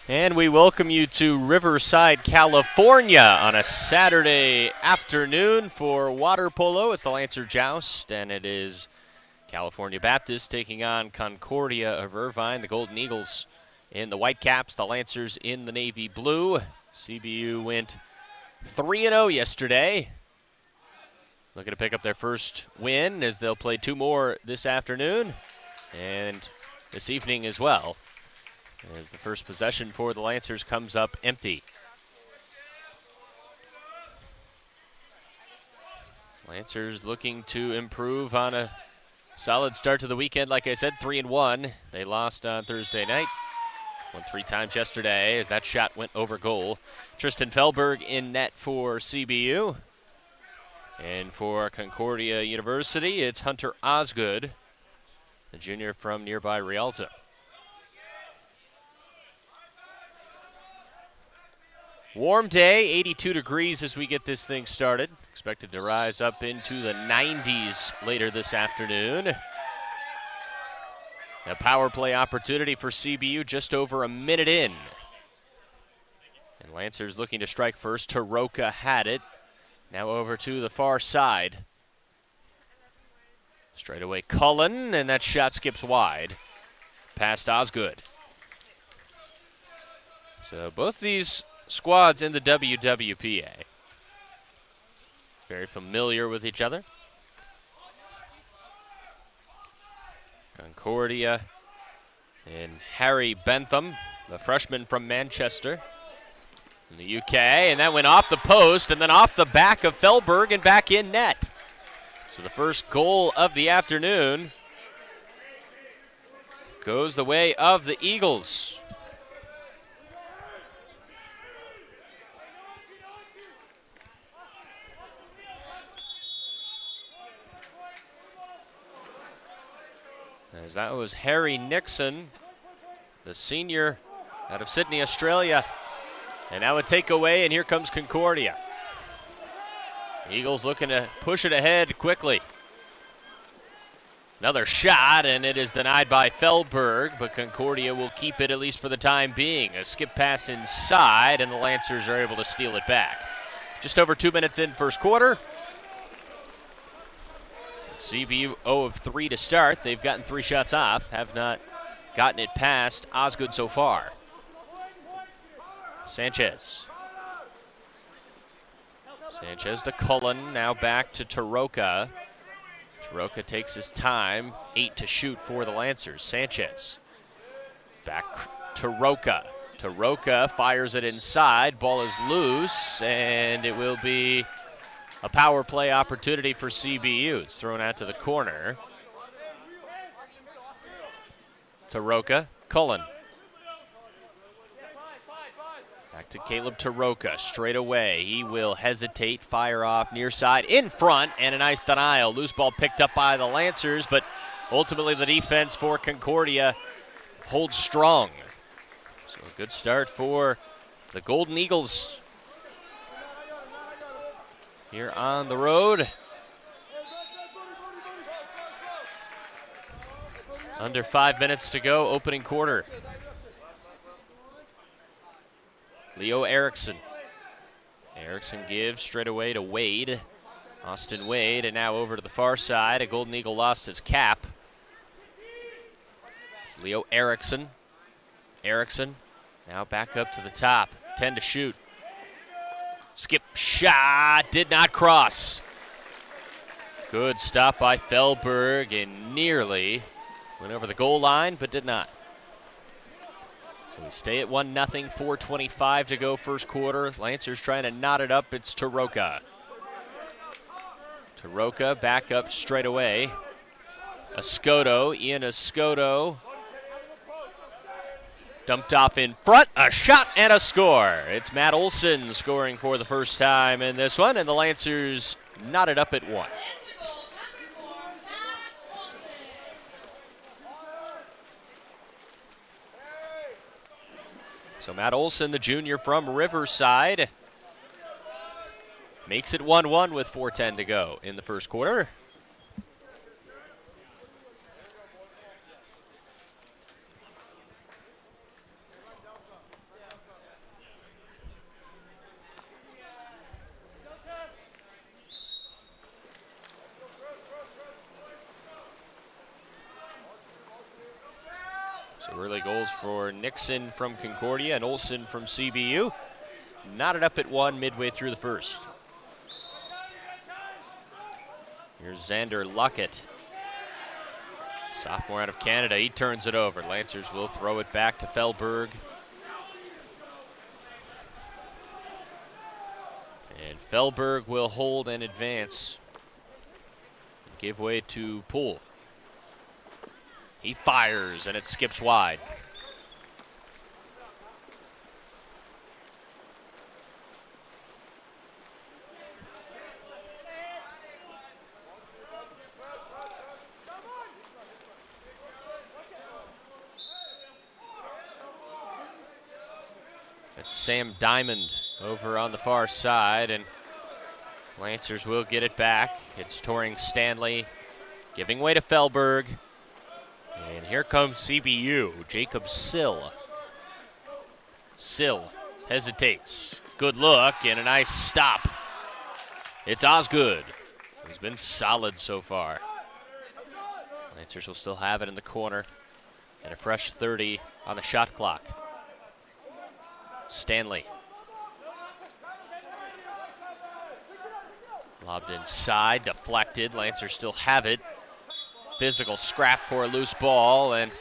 And we welcome you to Riverside, California on a Saturday afternoon for water polo. It's the Lancer Joust, and it is California Baptist taking on Concordia of Irvine. The Golden Eagles in the Whitecaps, the Lancers in the navy blue. CBU went 3-0 yesterday. Looking to pick up their first win as they'll play 2 more this afternoon and this evening as well, as the first possession for the Lancers comes up empty. Lancers looking to improve on a solid start to the weekend. Like I said, 3-1. They lost on Thursday night. Won 3 times yesterday as that shot went over goal. Tristan Felberg in net for CBU. And for Concordia University, it's Hunter Osgood, the junior from nearby Rialto. Warm day, 82 degrees as we get this thing started. Expected to rise up into the 90s later this afternoon. A power play opportunity for CBU just over a minute in. And Lancers looking to strike first. Taroka had it. Now over to the far side. Straight away Cullen, and that shot skips wide. Past Osgood. So both these squads in the WWPA very familiar with each other. Concordia and Harry Bentham, the freshman from Manchester in the UK, and that went off the post and then off the back of Felberg and back in net. So the first goal of the afternoon goes the way of the Eagles. As that was Harry Nixon, the senior out of Sydney, Australia. And now a takeaway, and here comes Concordia. Eagles looking to push it ahead quickly. Another shot, and it is denied by Felberg, but Concordia will keep it at least for the time being. A skip pass inside, and the Lancers are able to steal it back. Just over 2 minutes in first quarter. CBU 0 of 3 to start. They've gotten 3 shots off, have not gotten it past Osgood so far. Sanchez to Cullen, now back to Taroka. Taroka takes his time, 8 to shoot for the Lancers. Sanchez, back to Taroka. Taroka fires it inside, ball is loose, and it will be a power play opportunity for CBU. It's thrown out to the corner. Taroka, Cullen. Back to Caleb Taroka, straight away. He will hesitate, fire off near side, in front, and a nice denial. Loose ball picked up by the Lancers, but ultimately the defense for Concordia holds strong. So a good start for the Golden Eagles here on the road. Under 5 minutes to go, opening quarter. Leo Erickson. Erickson gives straight away to Wade. Austin Wade, and now over to the far side. A Golden Eagle lost his cap. It's Leo Erickson. Erickson now back up to the top. 10 to shoot. Skip shot, did not cross. Good stop by Felberg, and nearly went over the goal line, but did not. So we stay at 1-0, 4:25 to go first quarter. Lancers trying to knot it up. It's Taroka. Taroka back up straight away. Ian Escoto. Dumped off in front, a shot and a score. It's Matt Olson scoring for the first time in this one, and the Lancers knotted up at 1. So Matt Olson, the junior from Riverside, makes it 1-1 with 4:10 to go in the first quarter. So early goals for Nixon from Concordia and Olsen from CBU. Knotted up at 1 midway through the first. Here's Xander Luckett, sophomore out of Canada. He turns it over. Lancers will throw it back to Fellberg. And Fellberg will hold and advance. Give way to Poole. He fires and it skips wide. That's Sam Diamond over on the far side, and Lancers will get it back. It's touring Stanley, giving way to Fellberg. And here comes CBU, Jacob Sill. Sill hesitates. Good look and a nice stop. It's Osgood, who's been solid so far. Lancers will still have it in the corner, and a fresh 30 on the shot clock. Stanley. Lobbed inside, deflected. Lancers still have it. Physical scrap for a loose ball, and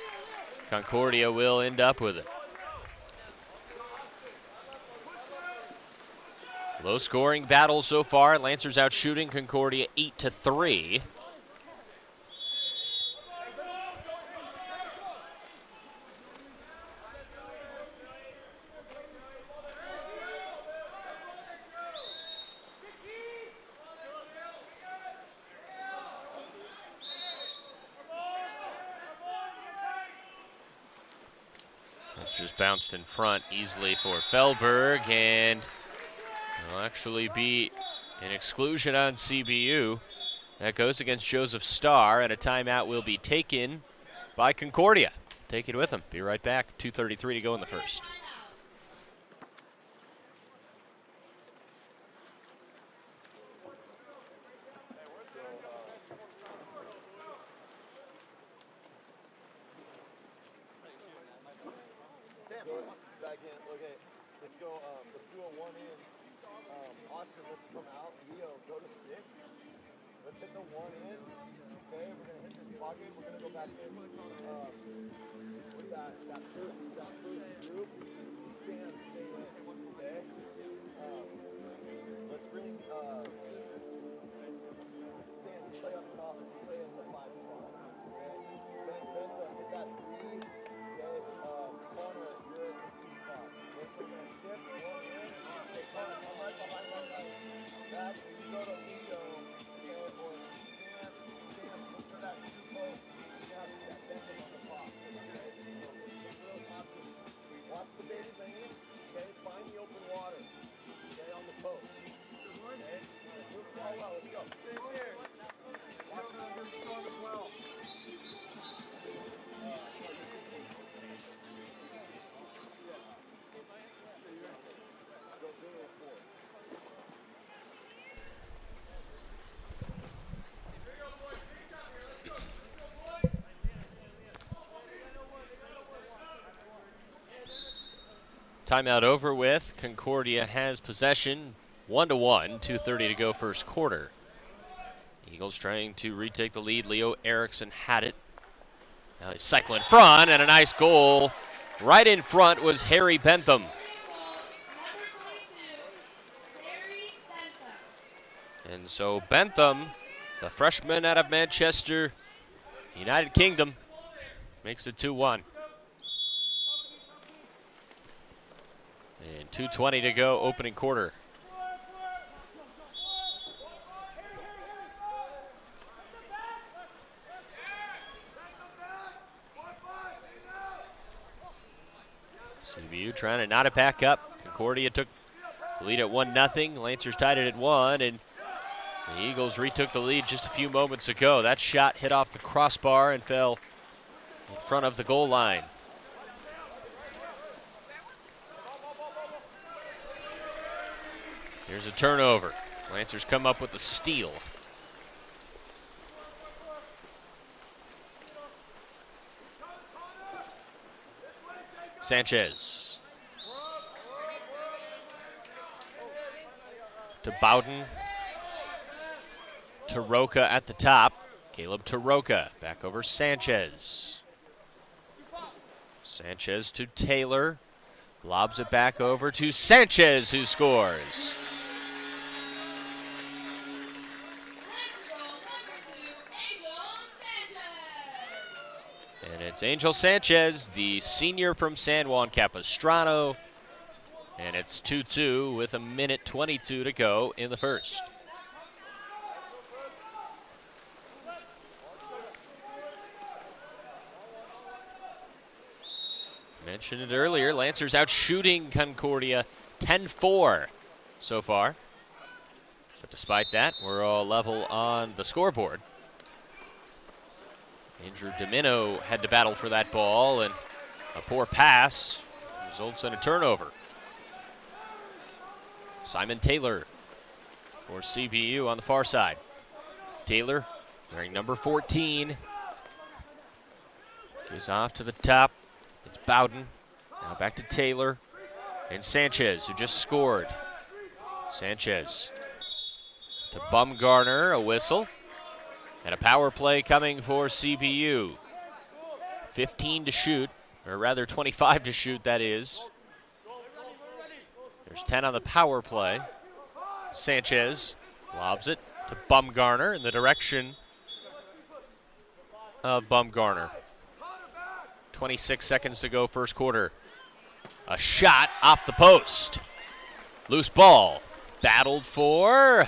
Concordia will end up with it. Low scoring battle so far. Lancers out shooting Concordia 8-3. Just bounced in front easily for Fellberg, and it'll actually be an exclusion on CBU. That goes against Joseph Starr, and a timeout will be taken by Concordia. Take it with them. Be right back. 2:33 to go in the first. Timeout over with. Concordia has possession. 1-1, 2:30 to go first quarter. Eagles trying to retake the lead. Leo Erickson had it. Now they cycle in front, and a nice goal. Right in front was Harry Bentham. And so Bentham, the freshman out of Manchester, United Kingdom, makes it 2-1. And 2:20 to go, opening quarter. CBU trying to knot it back up. Concordia took the lead at 1-0. Lancers tied it at 1, and the Eagles retook the lead just a few moments ago. That shot hit off the crossbar and fell in front of the goal line. Here's a turnover. Lancers come up with the steal. Sanchez. To Bowden. Taroka at the top. Caleb Taroka back over Sanchez. Sanchez to Taylor. Lobs it back over to Sanchez, who scores. And it's Angel Sanchez, the senior from San Juan Capistrano. And it's 2-2 with 1:22 to go in the first. Mentioned it earlier, Lancers out shooting Concordia 10-4 so far. But despite that, we're all level on the scoreboard. Andrew Domino had to battle for that ball, and a poor pass results in a turnover. Simon Taylor for CBU on the far side. Taylor wearing number 14. Goes off to the top. It's Bowden. Now back to Taylor. And Sanchez, who just scored. Sanchez to Bumgarner, a whistle. And a power play coming for CBU. 15 to shoot, or rather 25 to shoot, that is. There's 10 on the power play. Sanchez lobs it to Bumgarner in the direction of Bumgarner. 26 seconds to go, first quarter. A shot off the post. Loose ball. Battled for.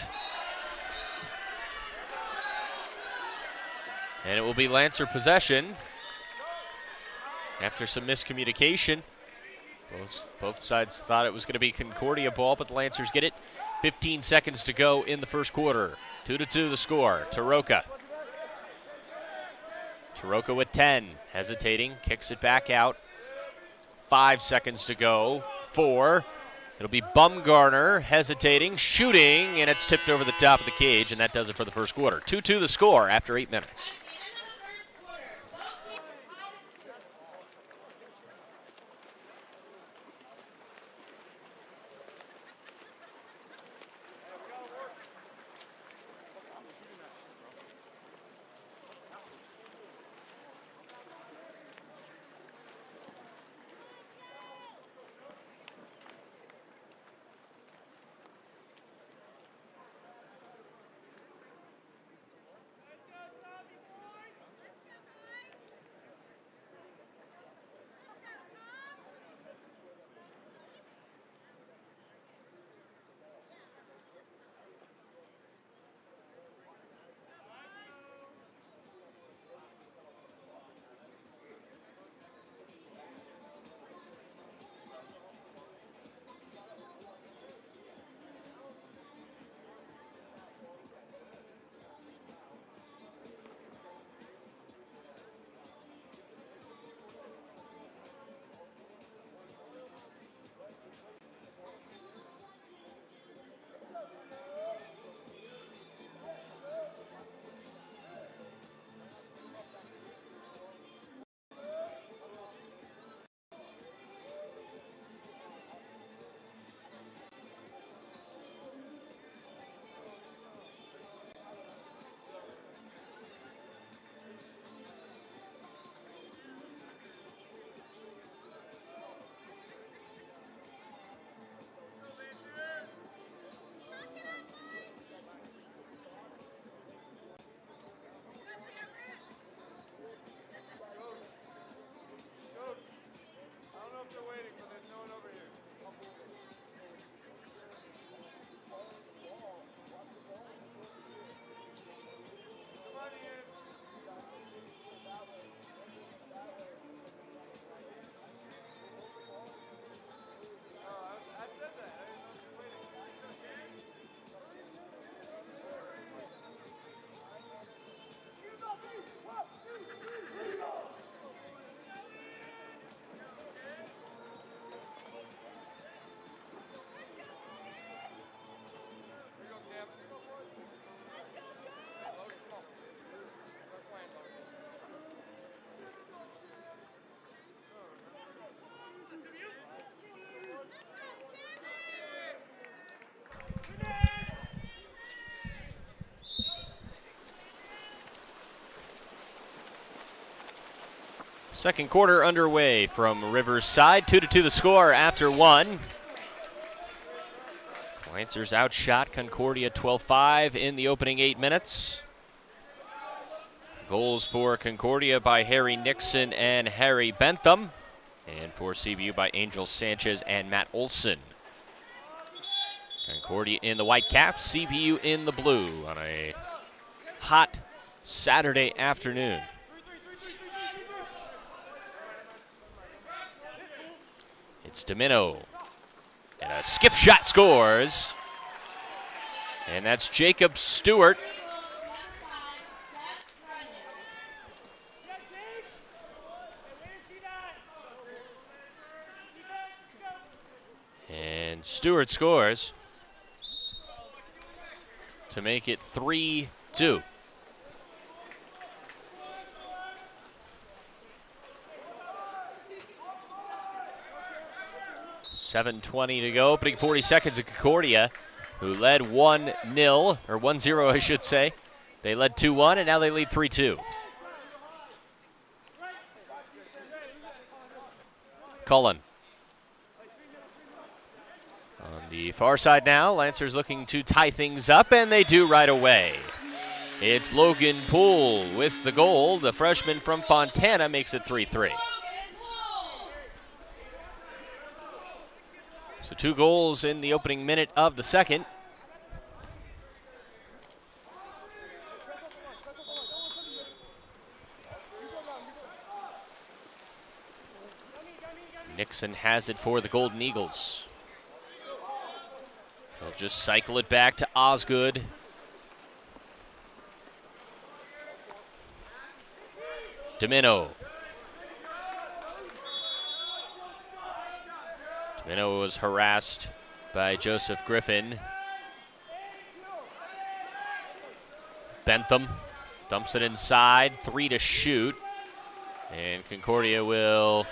And it will be Lancer possession. After some miscommunication. Both sides thought it was going to be Concordia ball, but the Lancers get it. 15 seconds to go in the first quarter. 2-2 the score. Taroka. Taroka with 10, hesitating, kicks it back out. 5 seconds to go. 4. It'll be Bumgarner, hesitating, shooting, and it's tipped over the top of the cage, and that does it for the first quarter. 2-2 the score after 8 minutes. Second quarter underway from Riverside. 2-2 the score after one. Lancers outshot Concordia 12-5 in the opening 8 minutes. Goals for Concordia by Harry Nixon and Harry Bentham. And for CBU by Angel Sanchez and Matt Olson. Concordia in the white caps, CBU in the blue on a hot Saturday afternoon. It's Domino. And a skip shot scores. And that's Jacob Stewart. And Stewart scores to make it 3-2. .720 to go, opening 40 seconds of Concordia, who led 1-0, or 1-0 I should say. They led 2-1, and now they lead 3-2. Cullen. On the far side now, Lancers looking to tie things up, and they do right away. It's Logan Poole with the goal. The freshman from Fontana makes it 3-3. So 2 goals in the opening minute of the second. Nixon has it for the Golden Eagles. They'll just cycle it back to Osgood. Domino. Domino was harassed by Joseph Griffin. Bentham dumps it inside, 3 to shoot. And Concordia will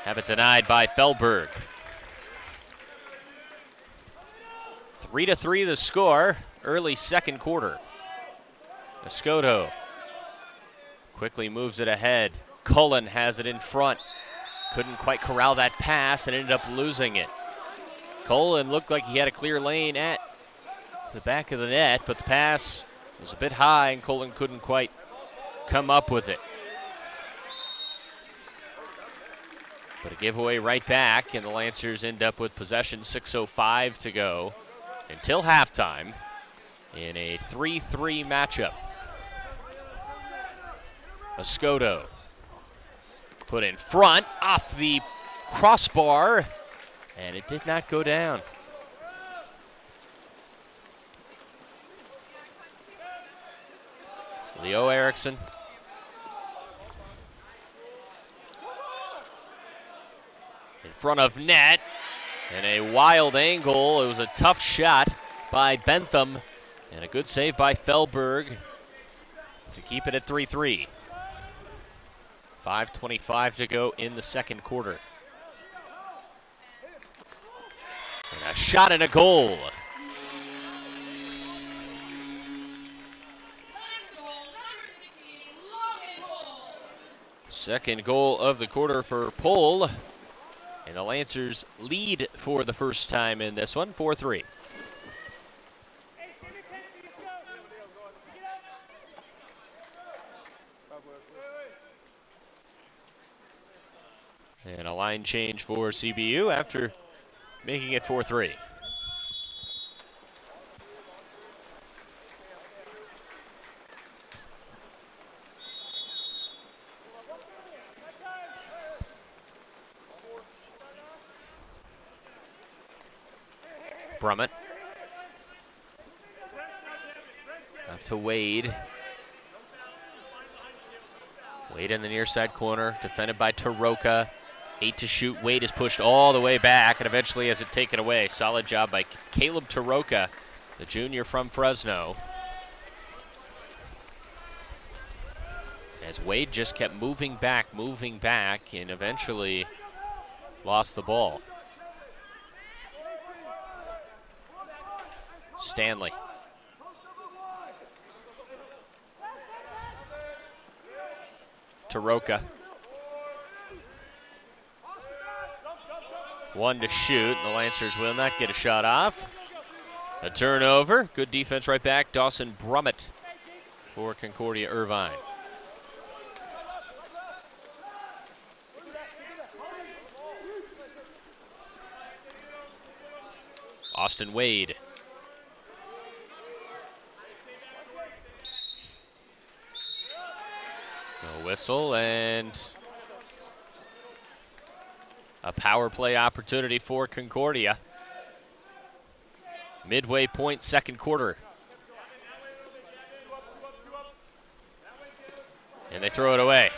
have it denied by Feldberg. 3-3 the score, early second quarter. Escoto quickly moves it ahead. Cullen has it in front. Couldn't quite corral that pass and ended up losing it. Cullen looked like he had a clear lane at the back of the net, but the pass was a bit high and Cullen couldn't quite come up with it. But a giveaway right back, and the Lancers end up with possession, 6:05 to go until halftime in a 3-3 matchup. Escoto put in front off the crossbar, and it did not go down. Leo Erickson. In front of net, and a wild angle. It was a tough shot by Bentham, and a good save by Feldberg to keep it at 3-3. 5:25 to go in the second quarter. And a shot and a goal. Second goal of the quarter for Polo. And the Lancers lead for the first time in this one, 4-3. And a line change for CBU after making it 4-3. Brummett. Up to Wade. Wade in the near side corner, defended by Taroka. 8 to shoot. Wade is pushed all the way back and eventually has it taken away. Solid job by Caleb Taroka, the junior from Fresno. As Wade just kept moving back, and eventually lost the ball. Stanley. Taroka. 1 to shoot. The Lancers will not get a shot off. A turnover. Good defense right back. Dawson Brummett for Concordia Irvine. Austin Wade. No whistle, and a power play opportunity for Concordia. Midway point, second quarter. And they throw it away.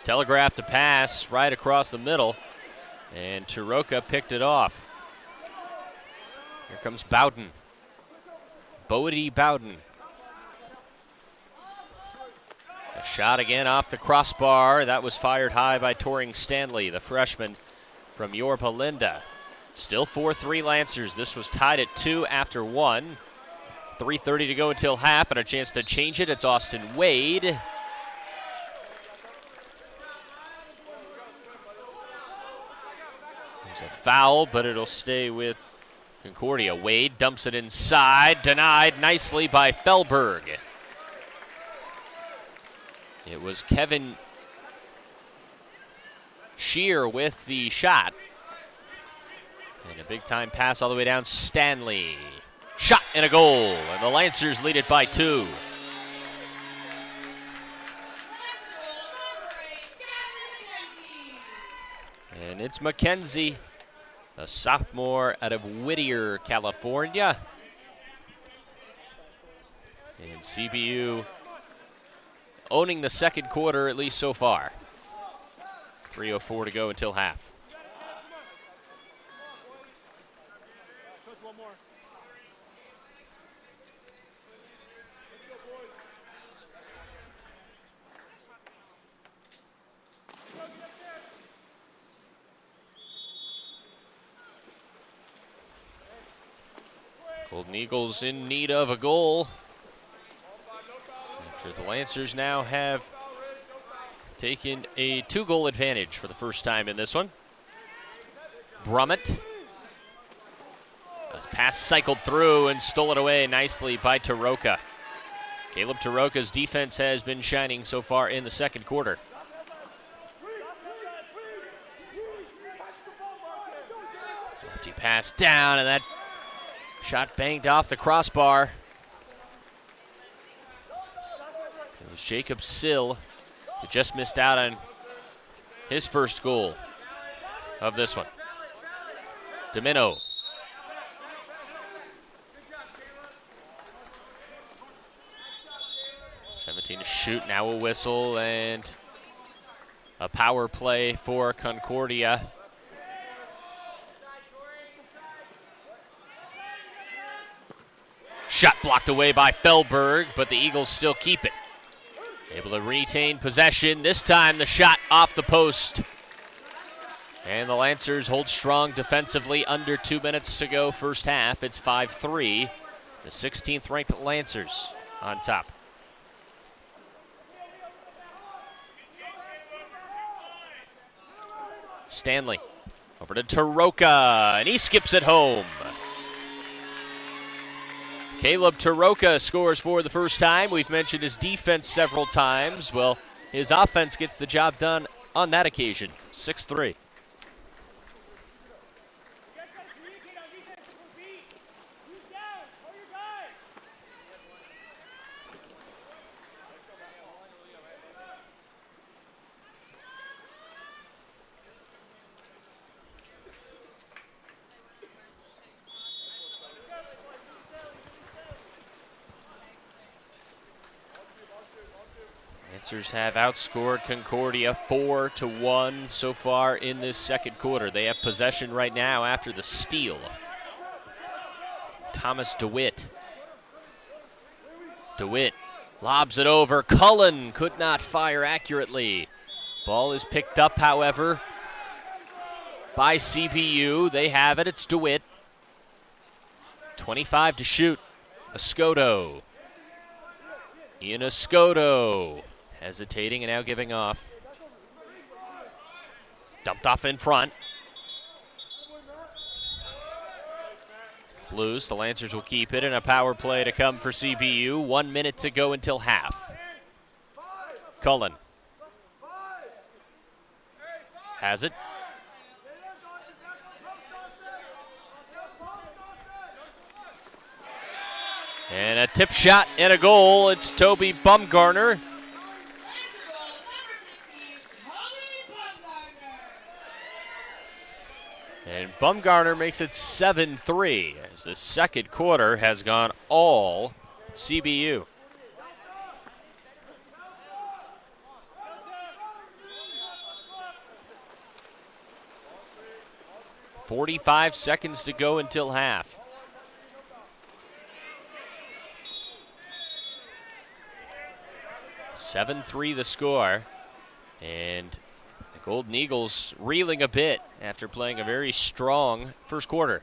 Telegraphed a pass right across the middle, and Taroka picked it off. Here comes Bowden. Bodie Bowden. A shot again off the crossbar. That was fired high by Toring Stanley, the freshman from Yorba Linda. Still 4-3 Lancers. This was tied at 2 after 1. 3:30 to go until half, and a chance to change it. It's Austin Wade. There's a foul, but it'll stay with Concordia. Wade dumps it inside, denied nicely by Fellberg. It was Kevin Shear with the shot. And a big-time pass all the way down. Stanley. Shot and a goal, and the Lancers lead it by 2. And it's McKenzie, a sophomore out of Whittier, California. And CBU owning the second quarter, at least so far. 3:04 to go until half. Golden Eagles in need of a goal. After the Lancers now have taken a 2-goal advantage for the first time in this one. Brummett. This pass cycled through and stole it away nicely by Taroka. Caleb Taroka's defense has been shining so far in the second quarter. Lefty pass down, and that shot banged off the crossbar. It was Jacob Sill who just missed out on his first goal of this one. Domino. To shoot, now a whistle, and a power play for Concordia. Shot blocked away by Fellberg, but the Eagles still keep it. Able to retain possession. This time the shot off the post. And the Lancers hold strong defensively. Under 2 minutes to go first half. It's 5-3. The 16th ranked Lancers on top. Stanley over to Taroka, and he skips it home. Caleb Taroka scores for the first time. We've mentioned his defense several times. Well, his offense gets the job done on that occasion. 6-3. Lancers have outscored Concordia 4-1 so far in this second quarter. They have possession right now after the steal. Thomas DeWitt. DeWitt lobs it over. Cullen could not fire accurately. Ball is picked up, however, by CBU. They have it. It's DeWitt. 25 to shoot. Escoto. Ian Escoto Hesitating and now giving off. Dumped off in front. It's loose. The Lancers will keep it, and a power play to come for CBU. 1 minute to go until half. Cullen has it. And a tip shot and a goal. It's Toby Bumgarner. And Bumgarner makes it 7-3 as the second quarter has gone all CBU. .45 seconds to go until half. .7-3 the score. And the Golden Eagles reeling a bit after playing a very strong first quarter.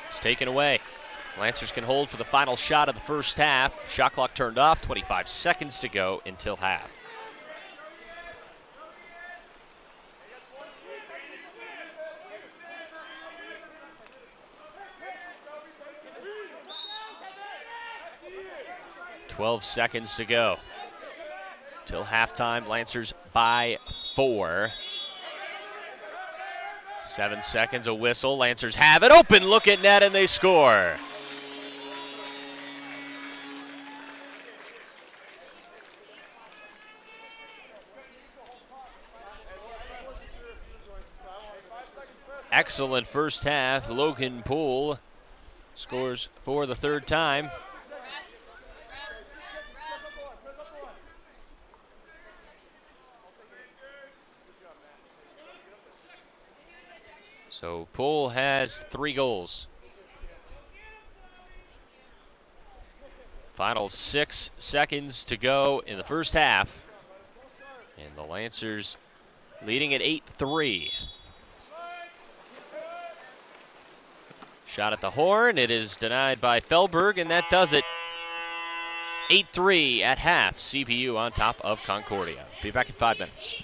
It's taken away. Lancers can hold for the final shot of the first half. Shot clock turned off, 25 seconds to go until half. .12 seconds to go. Till halftime, Lancers by 4. 7 seconds, a whistle. Lancers have it. Open look at net, and they score. Excellent first half. Logan Poole scores for the third time. So Poole has 3 goals. Final 6 seconds to go in the first half. And the Lancers leading at 8-3. Shot at the horn. It is denied by Felberg, and that does it. 8-3 at half. CBU on top of Concordia. Be back in 5 minutes.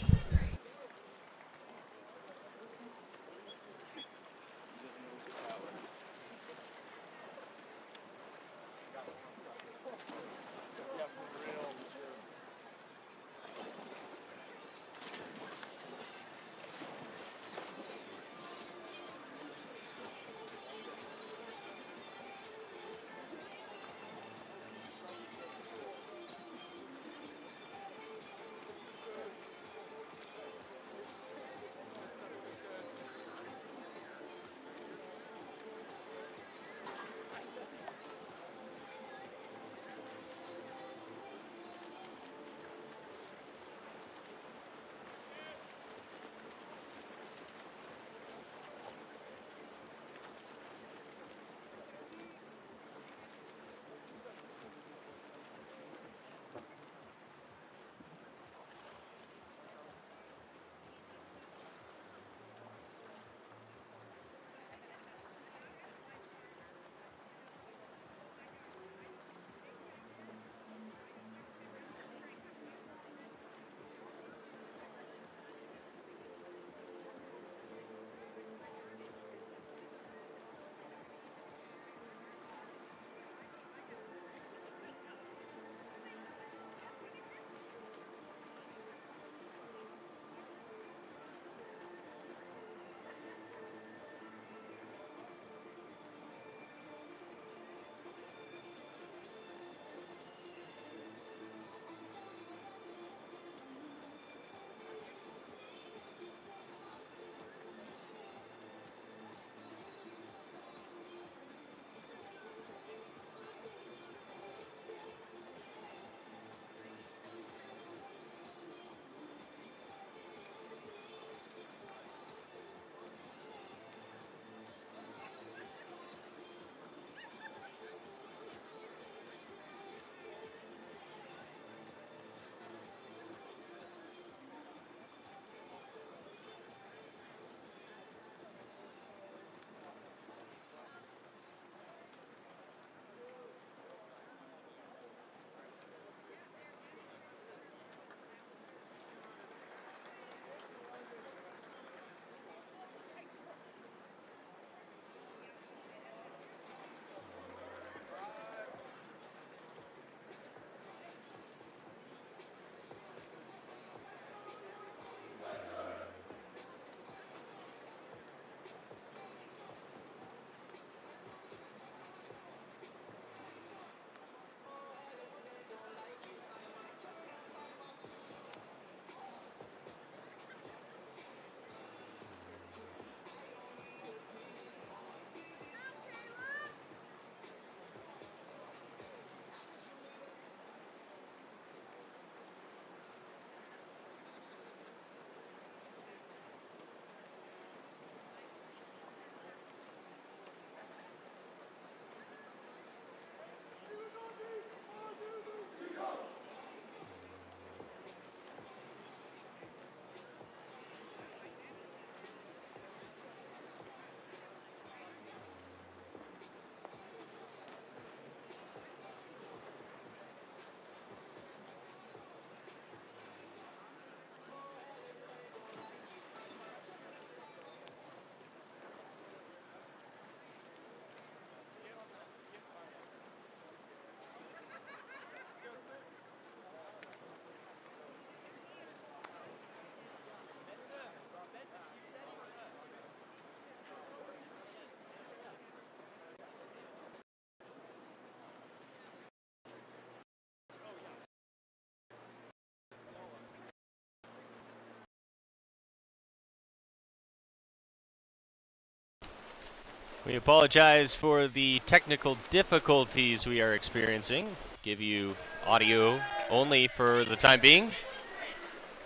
We apologize for the technical difficulties we are experiencing. Give you audio only for the time being.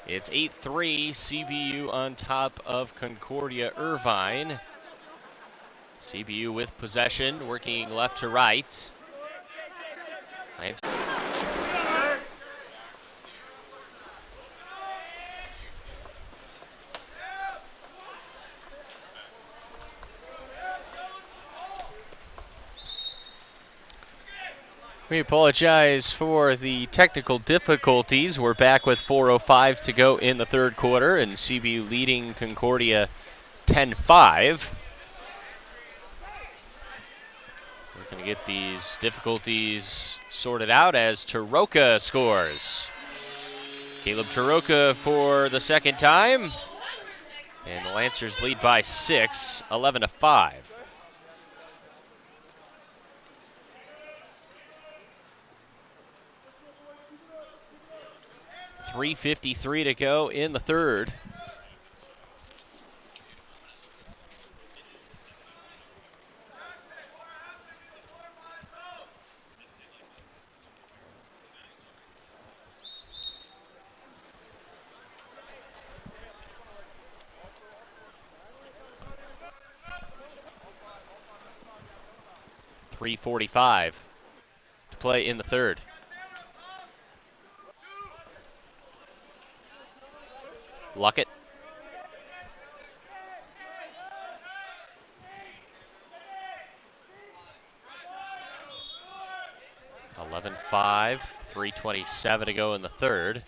It's 8-3 CBU on top of Concordia Irvine. CBU with possession, working left to right. We apologize for the technical difficulties. We're back with 4:05 to go in the third quarter, and CBU leading Concordia 10-5. We're going to get these difficulties sorted out as Taroka scores. Caleb Taroka for the second time, and the Lancers lead by 6, 11-5. 3:53 to go in the third. .345 to play in the third. Luckett. .11-5, 3:27 to go in the third.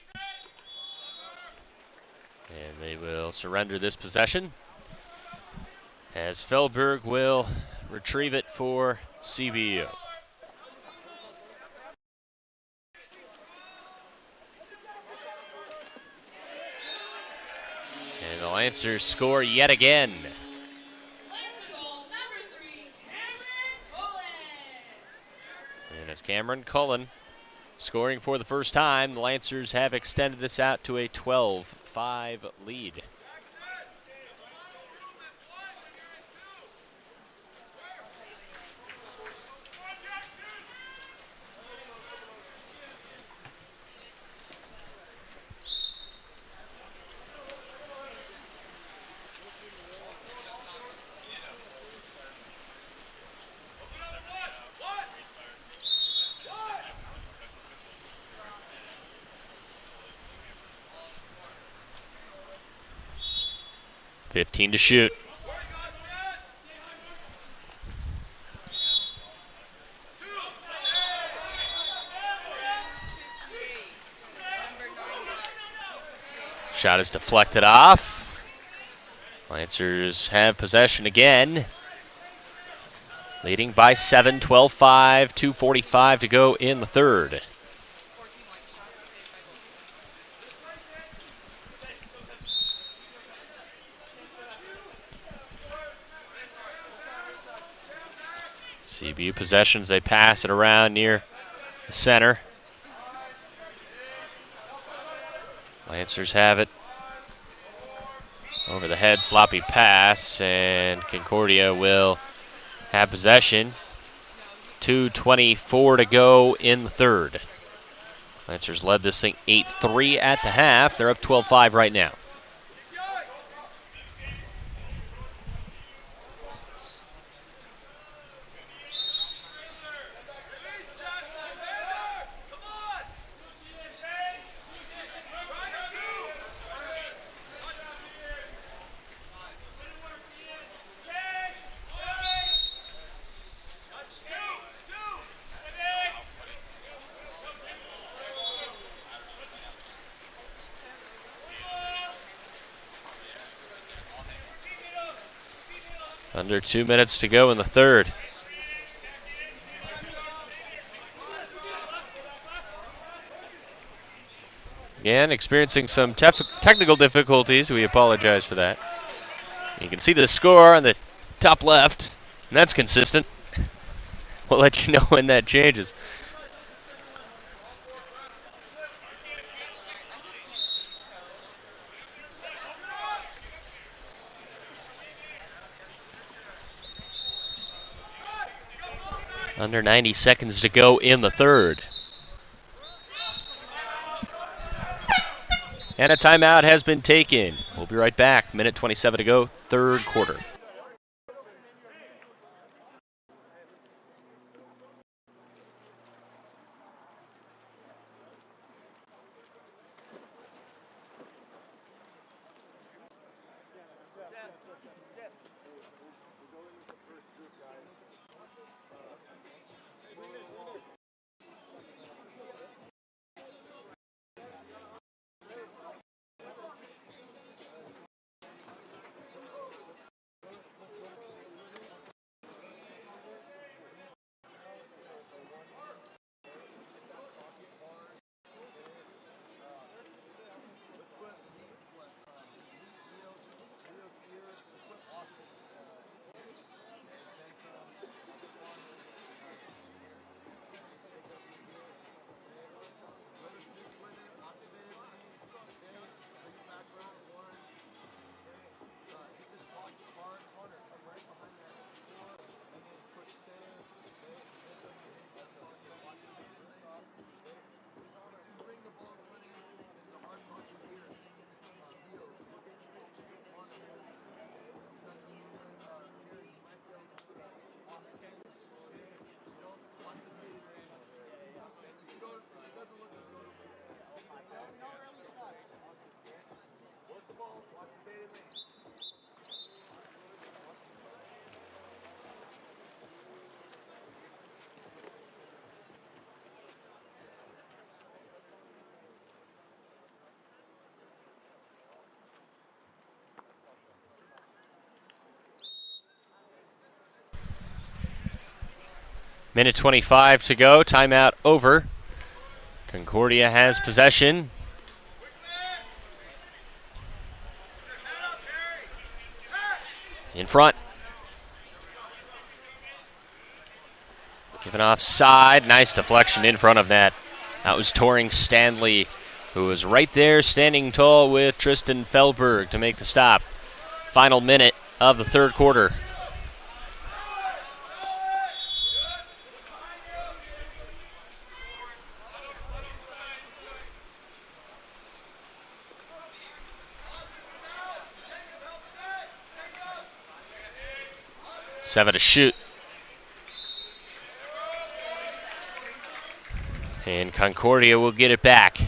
And they will surrender this possession as Feldberg will retrieve it for CBU. And the Lancers score yet again. And it's Cameron Cullen scoring for the first time. The Lancers have extended this out to a 12-5 lead. .15 to shoot. Shot is deflected off. Lancers have possession again. Leading by 7, 12-5, 2:45 to go in the third. CBU possessions, they pass it around near the center. Lancers have it. Over the head, sloppy pass, and Concordia will have possession. 2:24 to go in the third. Lancers led this thing 8-3 at the half. They're up 12-5 right now. Under 2 minutes to go in the third. Again, experiencing some technical difficulties. We apologize for that. You can see the score on the top left, and that's consistent. We'll let you know when that changes. Under 90 seconds to go in the third. And a timeout has been taken. We'll be right back. Minute 27 to go, third quarter. Minute 25 to go, timeout over. Concordia has possession. In front. Given offside, nice deflection in front of net. That was Toring Stanley, who was right there standing tall with Tristan Feldberg to make the stop. Final minute of the third quarter. Seven to shoot. And Concordia will get it back.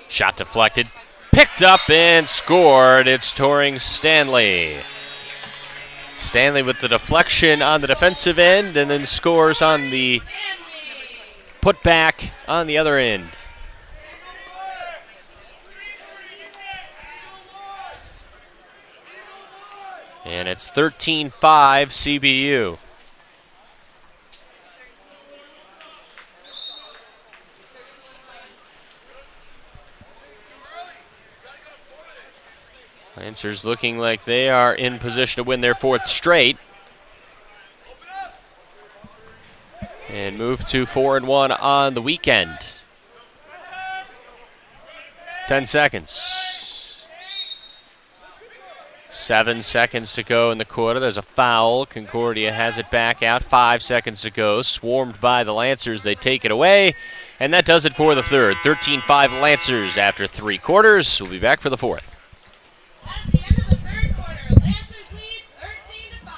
Shot deflected. Picked up and scored. It's Toring Stanley. Stanley with the deflection on the defensive end and then scores on the putback on the other end. And it's 13-5 CBU. Lancers looking like they are in position to win their fourth straight. And move to 4-1 on the weekend. 10 seconds. 7 seconds to go in the quarter. There's a foul. Concordia has it back out. 5 seconds to go. Swarmed by the Lancers. They take it away. And that does it for the third. 13-5 Lancers after 3 quarters. We'll be back for the fourth. That's the end of the third quarter. Lancers lead 13-5.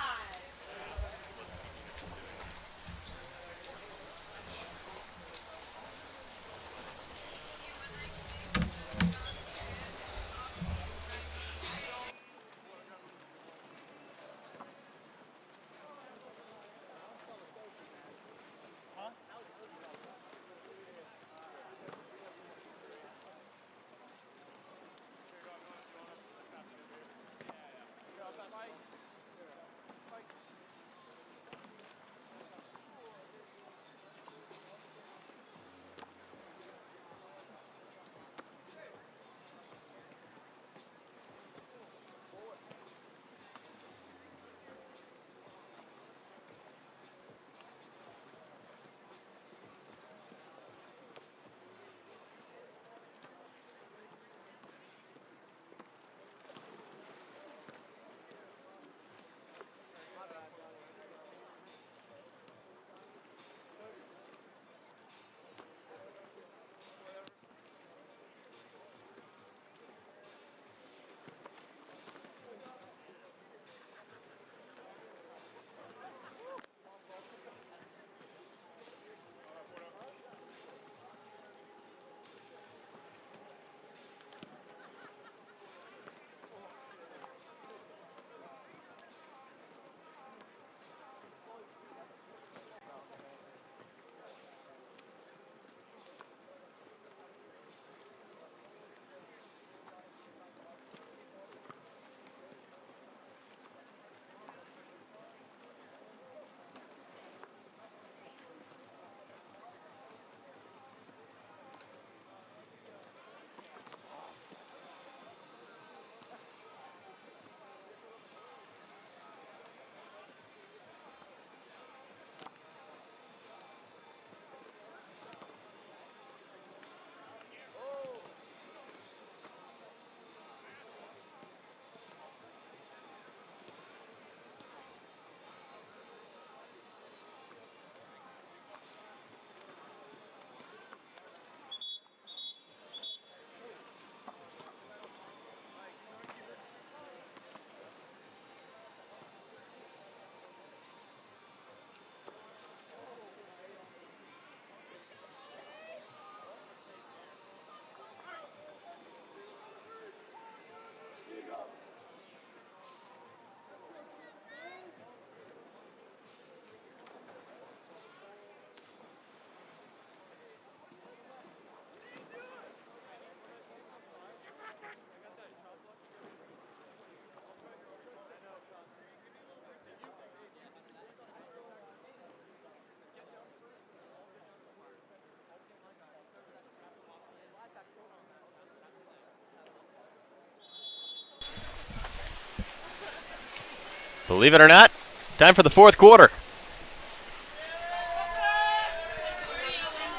Believe it or not, time for the fourth quarter.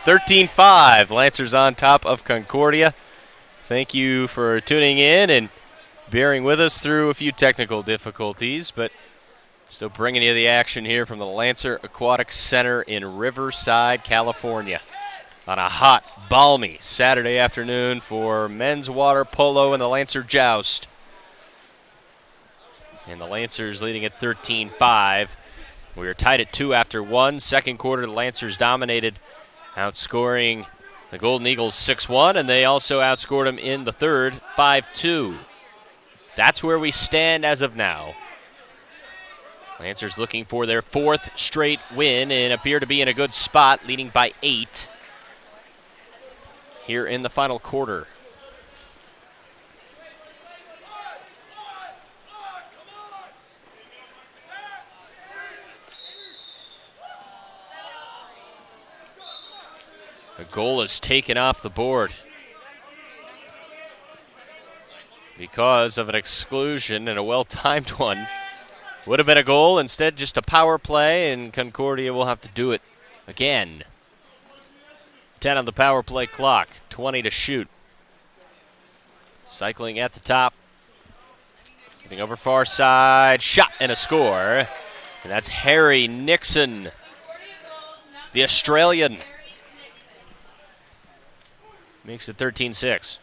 13-5, Lancers on top of Concordia. Thank you for tuning in and bearing with us through a few technical difficulties, but still bringing you the action here from the Lancer Aquatic Center in Riverside, California, on a hot, balmy Saturday afternoon for men's water polo and the Lancer Joust. And the Lancers leading at 13-5. We were tied at 2 after 1. Second quarter, the Lancers dominated, outscoring the Golden Eagles 6-1, and they also outscored them in the third 5-2. That's where we stand as of now. Lancers looking for their fourth straight win and appear to be in a good spot, leading by 8 here in the final quarter. The goal is taken off the board because of an exclusion, and a well-timed one. Would have been a goal, instead just a power play, and Concordia will have to do it again. 10 on the power play clock, 20 to shoot. Cycling at the top. Getting over far side, shot and a score. And that's Harry Nixon, the Australian. Makes it 13-6.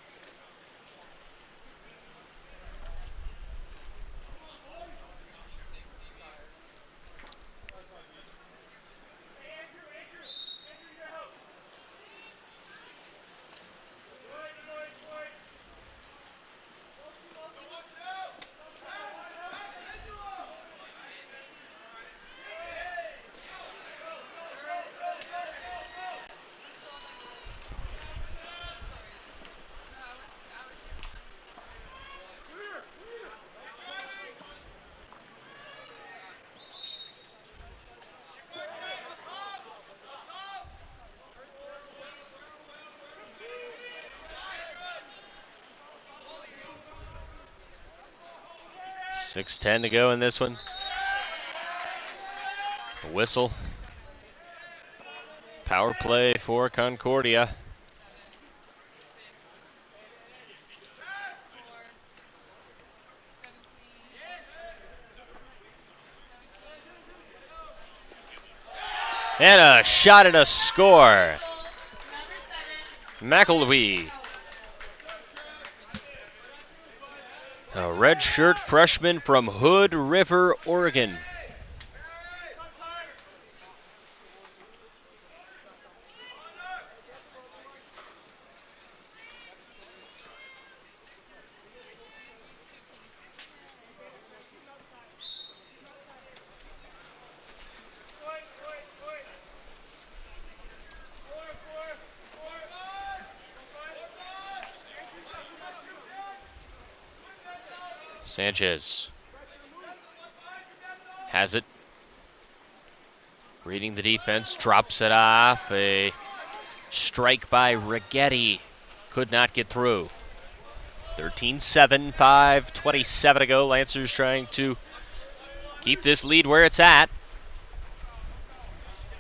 .6:10 to go in this one. A whistle. Power play for Concordia. And a shot and a score. McElwee. A redshirt freshman from Hood River, Oregon. Sanchez has it. Reading the defense, drops it off. A strike by Rigetti. Could not get through. 13-7, 5:27 to go. Lancers trying to keep this lead where it's at.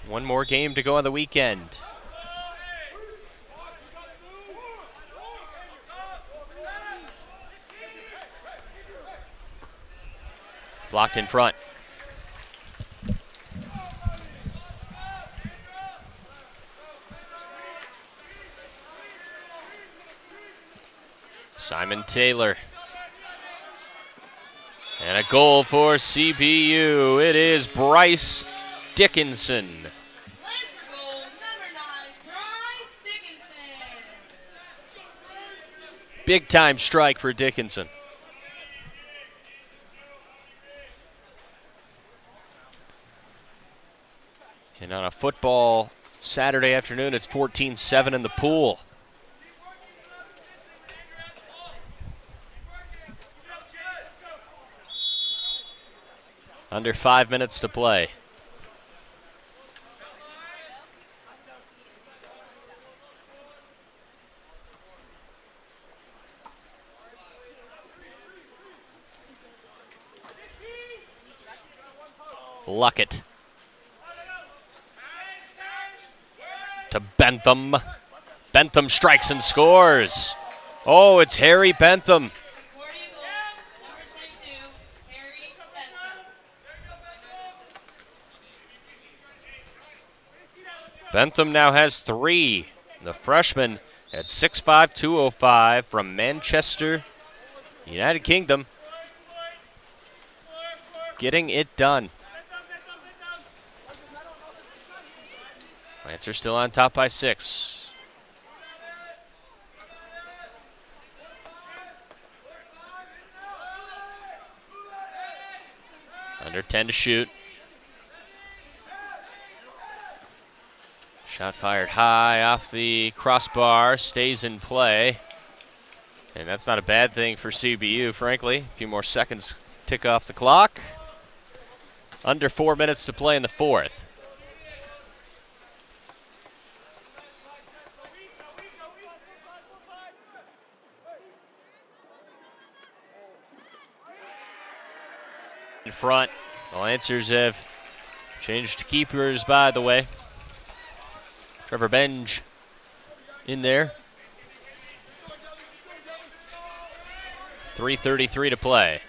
One more game to go on the weekend. Blocked in front. Simon Taylor. And a goal for CBU. It is Bryce Dickinson. Lancer goal, number 9, Bryce Dickinson. Big time strike for Dickinson. And on a football Saturday afternoon, it's 14-7 in the pool. Under 5 minutes to play. Luckett. To Bentham. Bentham strikes and scores. Oh, it's Harry Bentham. Concordia goal, number 22, Harry Bentham. Bentham now has 3. The freshman at 6'5", 205 from Manchester, United Kingdom. Getting it done. Lancers still on top by 6. Under 10 to shoot. Shot fired high off the crossbar, stays in play. And that's not a bad thing for CBU, frankly. A few more seconds tick off the clock. Under 4 minutes to play in the 4th. In front, the Lancers have changed keepers, by the way. Trevor Benj in there. 3:33 to play.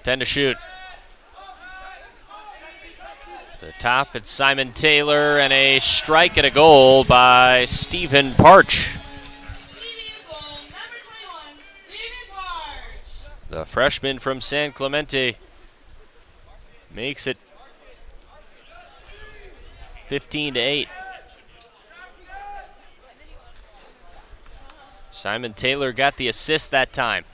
Ten to shoot. To the top, it's Simon Taylor, and a strike and a goal by Stephen Parch. CBU goal, number 21, Stephen Parch. The freshman from San Clemente makes it 15-8. Simon Taylor got the assist that time.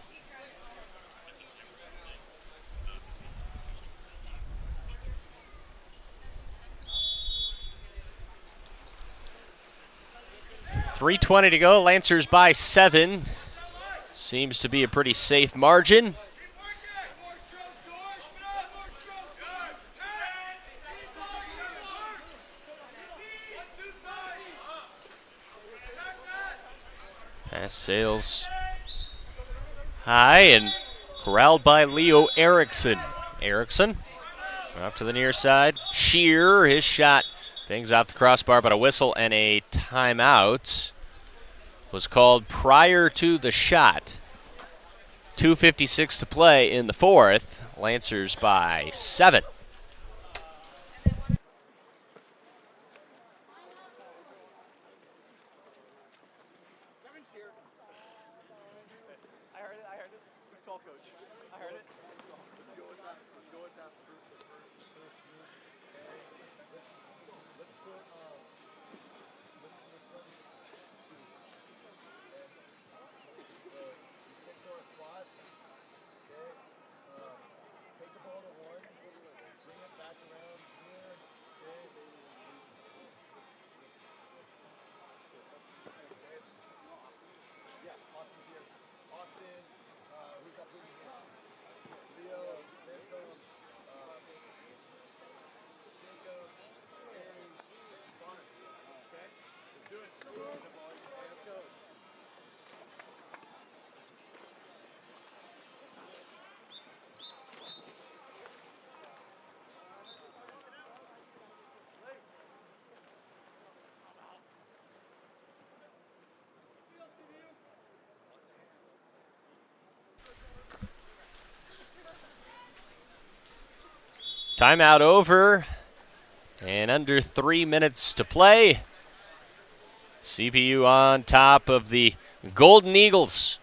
.320 to go. Lancers by 7. Seems to be a pretty safe margin. Pass sails high and corralled by Leo Erickson. Erickson up to the near side. Shear, his shot bangs off the crossbar, but a whistle and a timeout was called prior to the shot. 2:56 to play in the 4th. Lancers by 7. Timeout over, and under 3 minutes to play. CBU on top of the Golden Eagles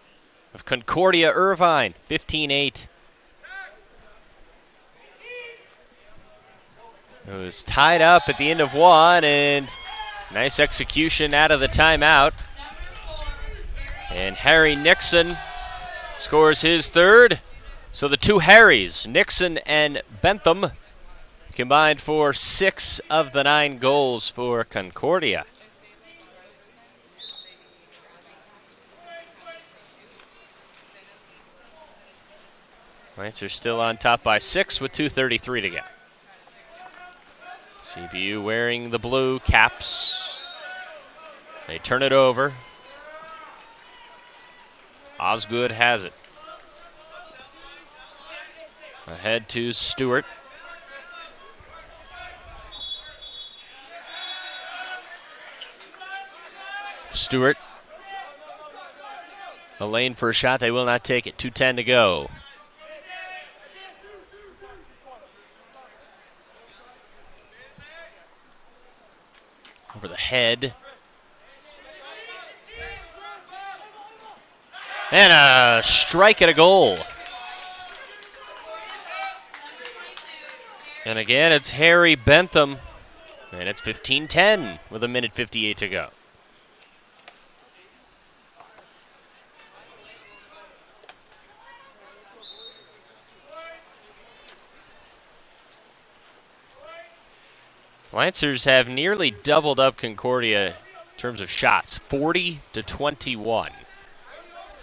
of Concordia Irvine, 15-8. It was tied up at the end of 1, and nice execution out of the timeout. And Harry Nixon scores his 3rd. So the 2 Harrys, Nixon and Bentham, combined for 6 of the 9 goals for Concordia. Lancers still on top by 6 with 2:33 to go. CBU wearing the blue caps. They turn it over. Osgood has it. Ahead to Stewart. Stewart. A lane for a shot. They will not take it. 2:10 to go. Over the head. And a strike at a goal. And again, it's Harry Bentham. And it's 15-10 with 1:58 to go. Lancers have nearly doubled up Concordia in terms of shots, 40-21.